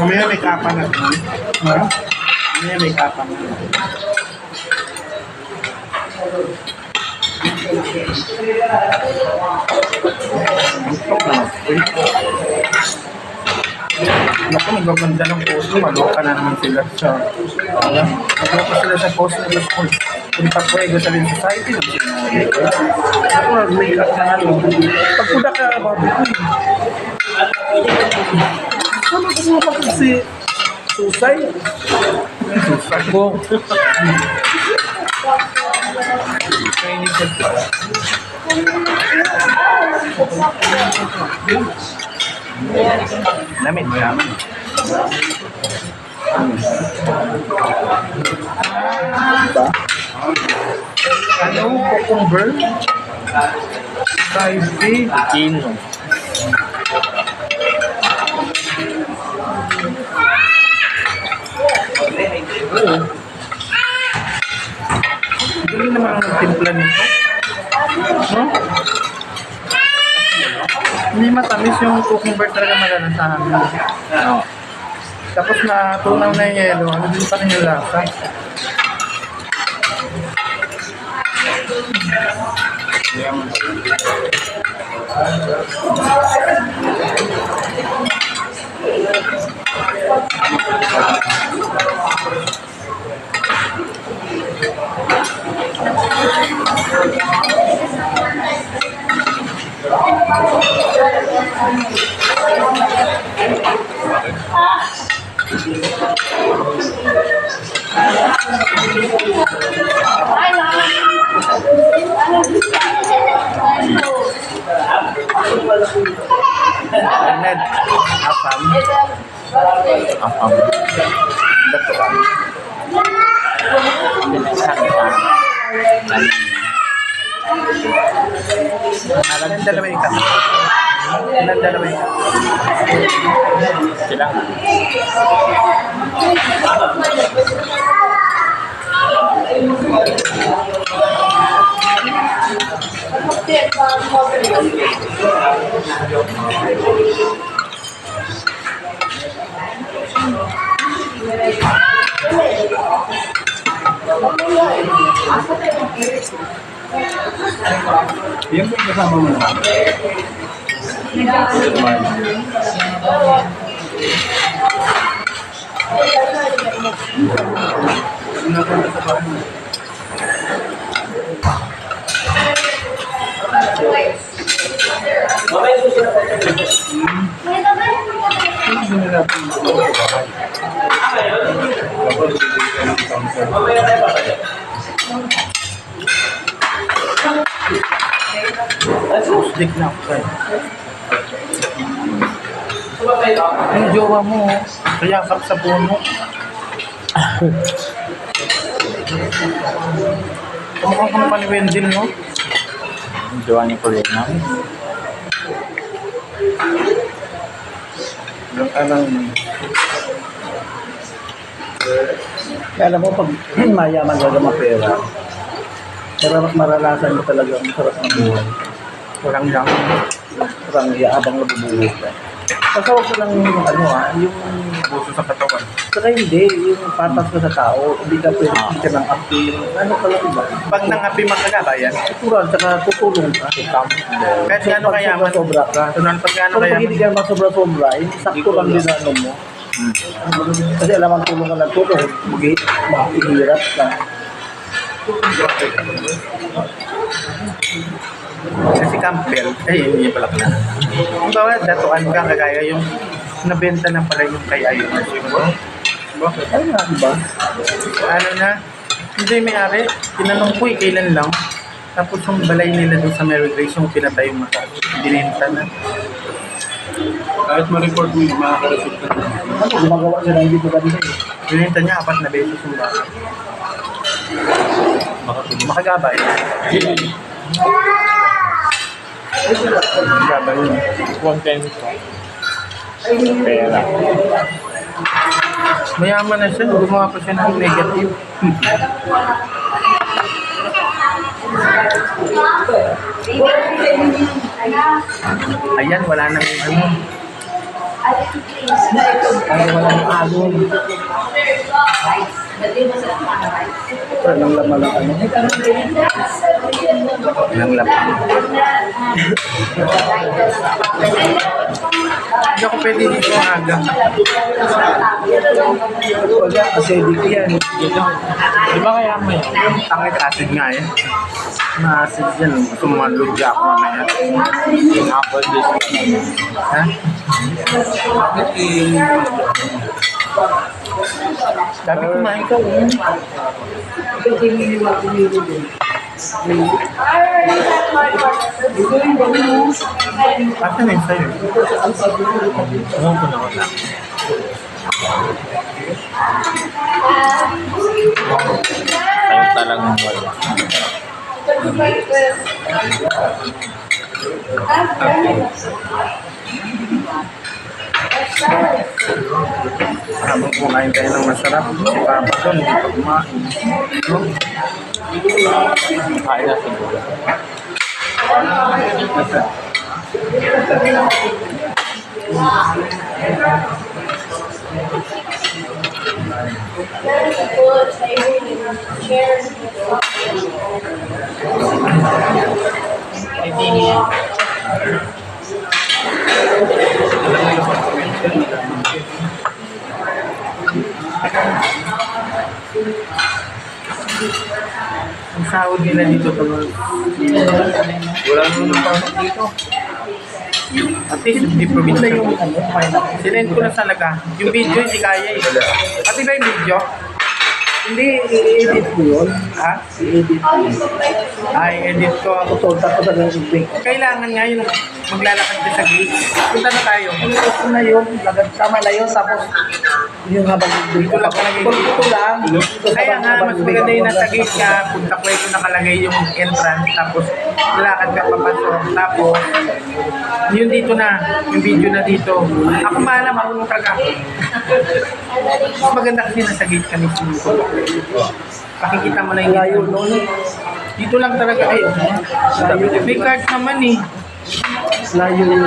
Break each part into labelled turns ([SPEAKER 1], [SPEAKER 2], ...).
[SPEAKER 1] Mamaya may kapa na. Mamaya may kapa na. Naku, nagbabanda ng post. Maloka na naman sila sa... Maloka sila sa post na gusto kung tapwego sa Lin Society. Ako, may kat na ano. Pagpuda ka, babi ko eh. Ano gusto mo pa si Susay? Susay ko. Chinese food pala. Lamit mo yan. Diba? Ano? Cucumber? Spicy? Kino. Galing naman ang timpla nito. No? Hindi matamis yung cucumber talaga malalasahan mo. No. Tapos na tunaw na yung yelo, ano din pa rin yung lasa. Ned, asam. Asam. Dato kan. Ilan dalawa ikat? Ilan dalawa ikat? Silang. Yan po yung kasama mo naman. Stick na ako kayo. Yung jowa mo, kayakap sa puno. Kamukhang kang paniwendin, no?
[SPEAKER 2] Yung jowa niya po rin, no?
[SPEAKER 1] Yung anong...
[SPEAKER 3] Kaya alam mo, pag mayaman talaga mapera, pero maralasan mo talaga ang sarap ng buhay.
[SPEAKER 1] Walang lang.
[SPEAKER 3] Parang habang nabubuhay ka. Kasi huwag ko lang yung yung
[SPEAKER 1] Puso sa katawan.
[SPEAKER 3] saka hindi, yung patas ka sa tao, hindi ka pwede, hindi ka ng api, ano ka lang ba?
[SPEAKER 1] Pag nangapi makagata yan,
[SPEAKER 3] Natural, saka tutulong ka.
[SPEAKER 1] kahit gaano kayaman,
[SPEAKER 3] Sobra ka.
[SPEAKER 1] tunan pag gaano
[SPEAKER 3] Pero pag
[SPEAKER 1] kayaman,
[SPEAKER 3] hindi ka masobra-sobra, sakto lang din ano mo. Kasi alam ang tulong ka ng tulong, maghihirap ka.
[SPEAKER 1] kasi Campbell, yun yung pala pala. Kung bawa, datuan ka, kagaya yung nabenta na pala yung kay Ayos. Bakit?
[SPEAKER 3] Ay nga, diba?
[SPEAKER 1] Ano na, hindi may-ari, tinanong ko kailan lang. Tapos yung balay nila doon sa Mary Grace, yung pinatay yung mata, binenta na.
[SPEAKER 2] Kahit ma-report mo, makaka-report ka na.
[SPEAKER 3] Ano, gumagawa sila hindi maganda eh.
[SPEAKER 1] Binenta niya 4 na beses yung baka. Makagabay. Makagabay yun.
[SPEAKER 2] Content ko. Pera.
[SPEAKER 1] Mayaman na siya, gumawa pa siya ng negative. Ayan, wala nang ano.
[SPEAKER 3] Kaya walang alon. Walang laman lang ano.
[SPEAKER 1] Walang lapang. Hindi ako pwede dito aga.
[SPEAKER 3] Wala, acidic yan.
[SPEAKER 2] Di ba kaya mo yun?
[SPEAKER 1] Tangit acid nga eh. Ma-acid yan. Gusto mo malugya ako mamaya.
[SPEAKER 2] Apple juice.
[SPEAKER 1] Ha? Sabi kumain ka. Asa na yun sa'yo?
[SPEAKER 2] Ewan ko na wala. Tayo talagang wala.
[SPEAKER 1] Habang kumain tayo ng masarap, si Papa doon, hindi pa kumain. No?
[SPEAKER 2] Kain na siguro.
[SPEAKER 1] Ang sahod nila dito tuloy. Wala naman pa dito. At least hindi probinsya.
[SPEAKER 3] Yung ano,
[SPEAKER 1] Sinend ko na talaga. Yung video hindi kaya eh. Pati ba yung video?
[SPEAKER 3] hindi, i-edit ko yun.
[SPEAKER 1] Ha?
[SPEAKER 3] I-edit ko.
[SPEAKER 1] Ay, edit ko.
[SPEAKER 3] Tutol, tapos ang link.
[SPEAKER 1] Kailangan nga yung maglalakad ka sa gate. Punta na tayo.
[SPEAKER 3] Ito na yun, tama na yun, tapos yung habang
[SPEAKER 1] Dito lang palagay.
[SPEAKER 3] Ito lang.
[SPEAKER 1] Kaya nga, mas maganda yung nasa gate ka. Punta ko ito nakalagay yung entrance. Tapos, lalakad ka papasok. Tapos, yun dito na. Yung video na dito. Ako bahala, marunong talaga ako. Mas maganda kasi nasa gate ka mismo. Pakikita mo na yung
[SPEAKER 3] Layo
[SPEAKER 1] gate.
[SPEAKER 3] nun.
[SPEAKER 1] Dito lang talaga. Ay, may card naman eh.
[SPEAKER 3] Layo yun.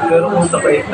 [SPEAKER 2] Pero kung sa pait na,